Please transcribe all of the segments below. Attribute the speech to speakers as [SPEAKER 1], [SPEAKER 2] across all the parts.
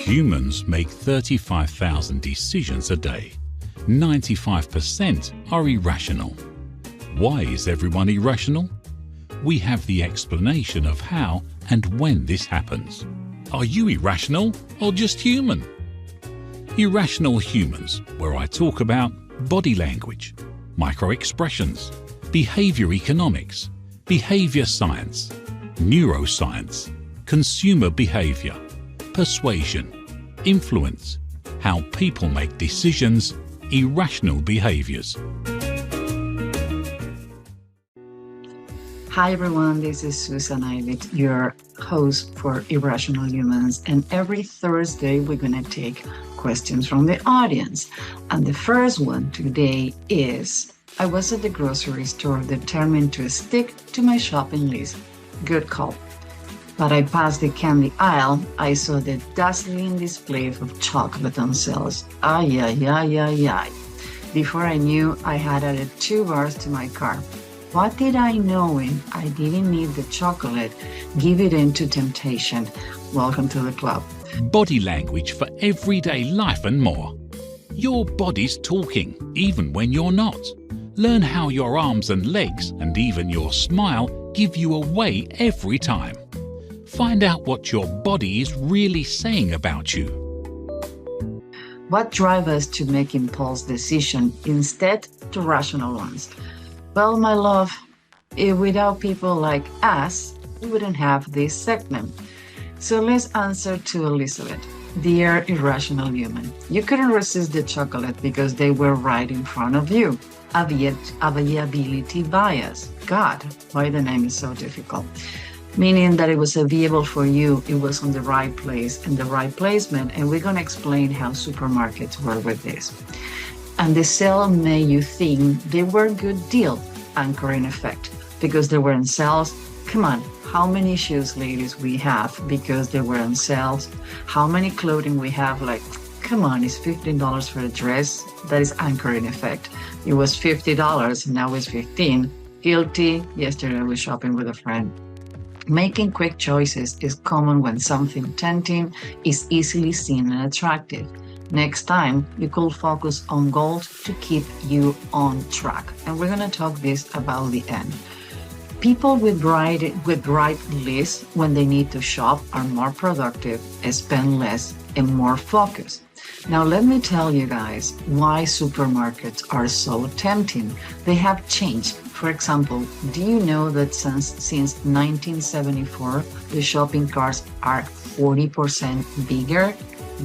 [SPEAKER 1] Humans make 35,000 decisions a day. 95% are irrational. Why is everyone irrational? We have the explanation of how and when this happens. Are you irrational or just human? Irrational humans, where I talk about body language, micro-expressions, behavior economics, behavior science, neuroscience, consumer behavior, persuasion, influence, how people make decisions, irrational behaviors.
[SPEAKER 2] Hi everyone, this is Susan Ibitz, your host for Irrational Humans, and every Thursday we're going to take questions from the audience. And the first one today is, I was at the grocery store determined to stick to my shopping list. Good call. But I passed the candy aisle, I saw the dazzling display of chocolate on sales. Ay, ay, ay, ay, ay. Before I knew, I had added 2 bars to my cart. What did I know when I didn't need the chocolate? Give it in to temptation. Welcome to the club.
[SPEAKER 1] Body language for everyday life and more. Your body's talking, even when you're not. Learn how your arms and legs, and even your smile, give you away every time. Find out what your body is really saying about you.
[SPEAKER 2] What drives us to make impulse decisions instead to rational ones? Well, my love, without people like us, we wouldn't have this segment. So let's answer to Elizabeth. Dear irrational human, you couldn't resist the chocolate because they were right in front of you. Availability bias. God, why the name is so difficult. Meaning that it was available for you, it was on the right place and the right placement, and we're going to explain how supermarkets work with this. And the sale made you think they were a good deal, anchoring effect, because they were on sales. Come on, how many shoes, ladies, we have because they were on sales? How many clothing we have, like, come on, it's $15 for a dress? That is anchoring effect. It was $50, now it's $15. Guilty. Yesterday I was shopping with a friend. Making quick choices is common when something tempting is easily seen and attractive. Next time, you could focus on goals to keep you on track. And we're going to talk this about the end. People with bright lists when they need to shop are more productive, spend less, and more focused. Now, let me tell you guys why supermarkets are so tempting. They have changed. For example, do you know that since 1974, the shopping carts are 40% bigger?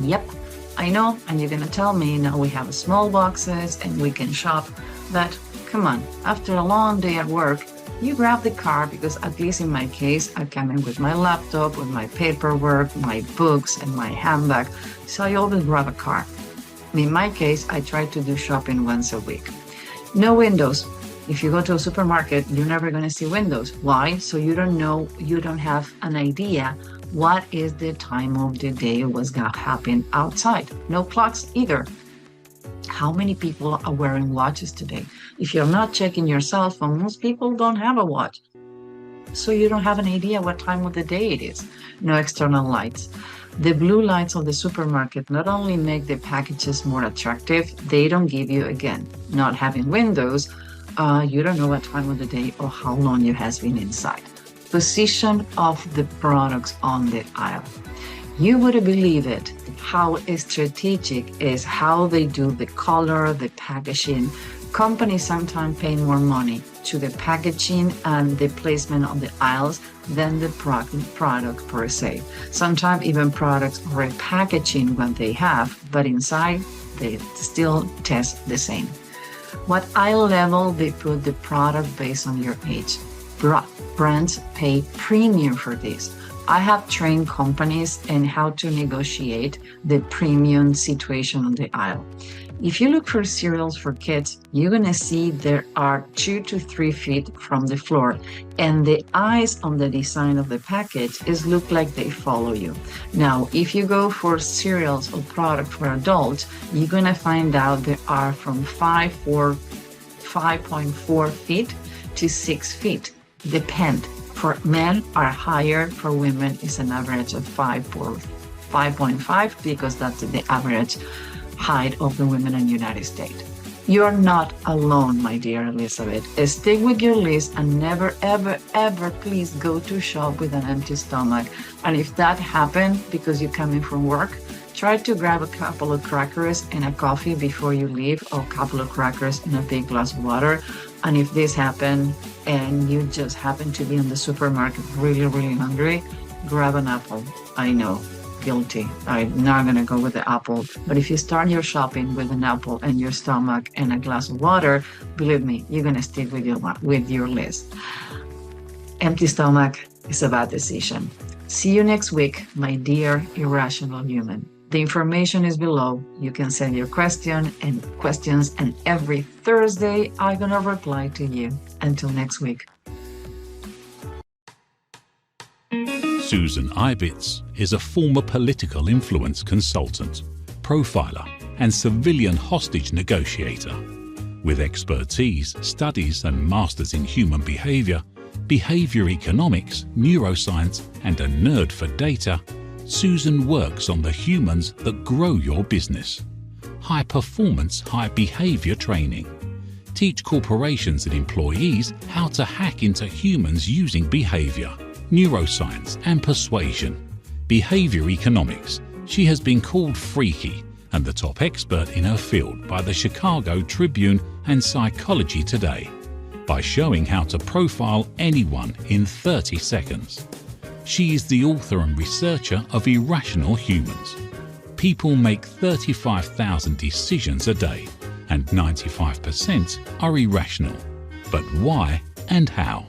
[SPEAKER 2] Yep, I know, and you're going to tell me now we have small boxes and we can shop. But come on, after a long day at work, you grab the car because at least in my case, I come in with my laptop, with my paperwork, my books, and my handbag. So I always grab a car. In my case, I try to do shopping once a week. No windows. If you go to a supermarket, you're never going to see windows. Why? So you don't have an idea what is the time of the day, what's going to happen outside. No clocks either. How many people are wearing watches today? If you're not checking your cell phone, most people don't have a watch. So you don't have an idea what time of the day it is. No external lights. The blue lights of the supermarket not only make the packages more attractive, they don't give you, again, not having windows, you don't know what time of the day or how long you has been inside. Position of the products on the aisle. You wouldn't believe it, how strategic is how they do the color, the packaging. Companies sometimes pay more money to the packaging and the placement on the aisles than the product per se. Sometimes even products repackaging what they have, but inside they still taste the same. What aisle level they put the product based on your age. Brands pay premium for this. I have trained companies in how to negotiate the premium situation on the aisle. If you look for cereals for kids, you're going to see there are 2 to 3 feet from the floor, and the eyes on the design of the package look like they follow you. Now, if you go for cereals or product for adults, you're going to find out there are from 5.4 feet to 6 feet. Depend. For men are higher, for women is an average of 5.4 5.5 because that's the average height of the women in the United States. You're not alone, my dear Elizabeth. Stick with your list and never, ever, ever please go to shop with an empty stomach. And if that happened because you're coming from work, try to grab a couple of crackers and a coffee before you leave, or a couple of crackers and a big glass of water. And if this happened and you just happen to be in the supermarket really, really hungry, grab an apple. I know, guilty. I'm not going to go with the apple. But if you start your shopping with an apple and your stomach and a glass of water, believe me, you're going to stick with your list. Empty stomach is a bad decision. See you next week, my dear irrational human. The information is below. You can send your questions, and every Thursday I'm going to reply to you. Until next week.
[SPEAKER 1] Susan Ibitz is a former political influence consultant, profiler, and civilian hostage negotiator. With expertise, studies, and masters in human behavior, behavior economics, neuroscience, and a nerd for data, Susan works on the humans that grow your business. High performance, high behavior training. Teach corporations and employees how to hack into humans using behavior, neuroscience, and persuasion. Behavior economics. She has been called freaky and the top expert in her field by the Chicago Tribune and Psychology Today, by showing how to profile anyone in 30 seconds. She is the author and researcher of Irrational Humans. People make 35,000 decisions a day, and 95% are irrational. But why and how?